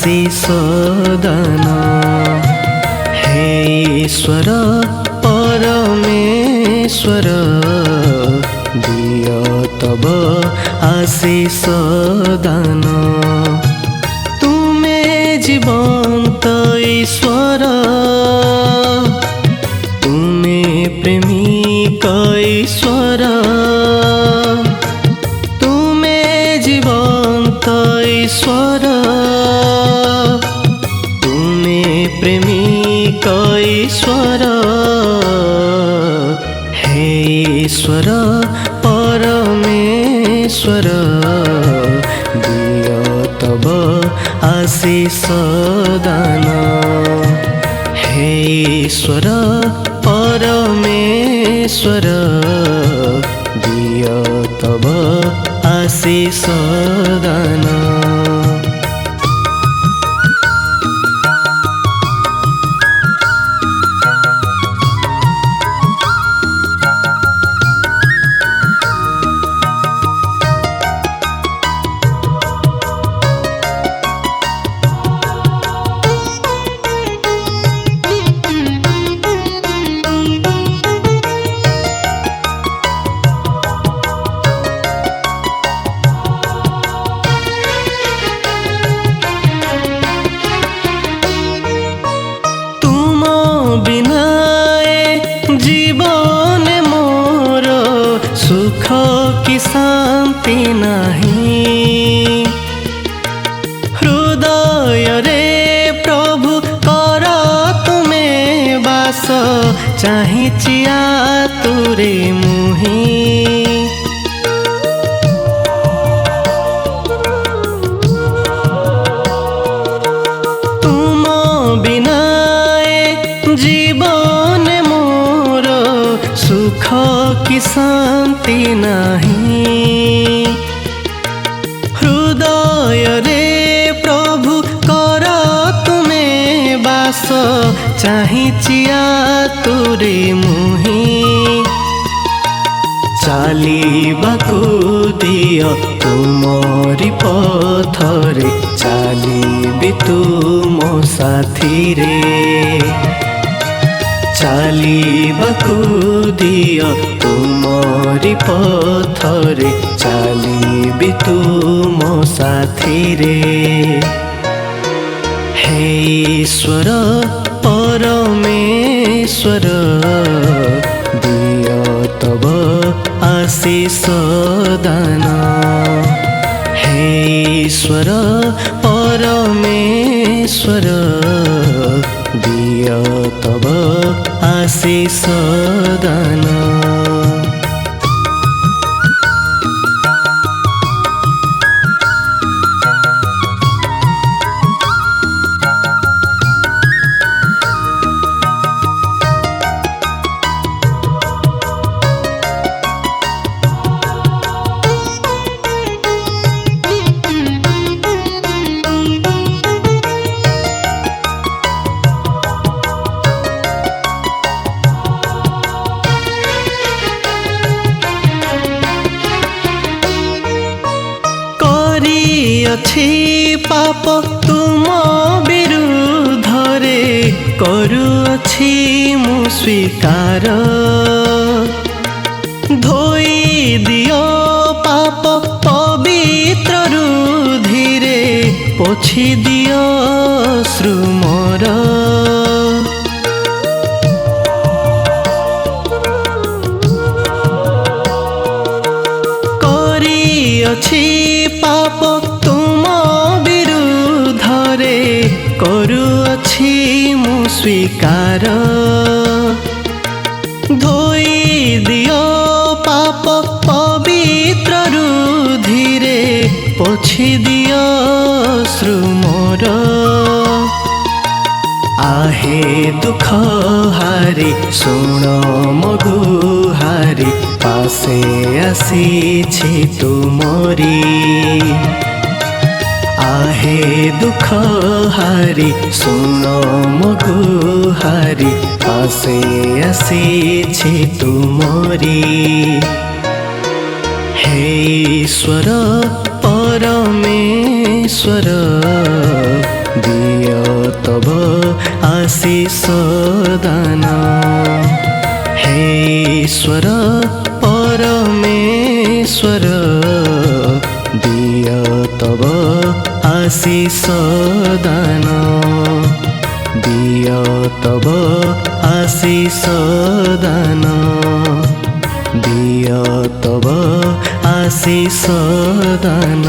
आशीष दान। हे ईश्वर परमेश्वर दिय तब आशीष दान। तुमे जीवंत ईश्वर, तुमे प्रेमिक ईश्वर, तुमे जीवंत ईश्वर, तुमे प्रेमिक ईश्वर। हे ईश्वर परमेश्वर दिय तब आशीष दान। हे ईश्वर परमेश्वर दिय तब आशीष दान। सुख की शांति नहीं, हृदय रे प्रभु कर तुमे बास। चाहिछि आतुरे मुहि, तुम बिना जीवन मोर सुख की शांति नहीं। हृदय रे प्रभु कर तुमे बास। चाहिछि आतुरे मुहि, चालिबाकु दिय तुमरि पथरे। चालिबि तुम साथी रे, चालिबाकु दिय तुमरि पथरे। चालिबि तुम साथी रे। हे ईश्वर परमेश्वर दिय तब आशीष दान। हे ईश्वर परमेश्वर दिय तब आशीष दान। अछि पाप तुम विरुद्धरे। करुअछि मु स्वीकार, धोई दियो पाप पवित्र रुधिरे। पोछि दियो अश्रु मोर, करिअछि पाप तुम विरुद्धरे। करुअछि मु स्वीकार, धोई दियो पाप पवित्र रुधिरे। पोछि दियो अश्रु मोर। आहे दुख हारी शुण मो गुहारी। पासे आसीछि तुमरी, आहे दुख हारी शुण मो गुहारी। पासे आसीछि तुमरी। हे ईश्वर परमेश्वर आशीष दान। हे ईश्वर परमेश्वर दिय तब आशीष दान। दिय तब आशीष दान। दिय तब आशीष दान।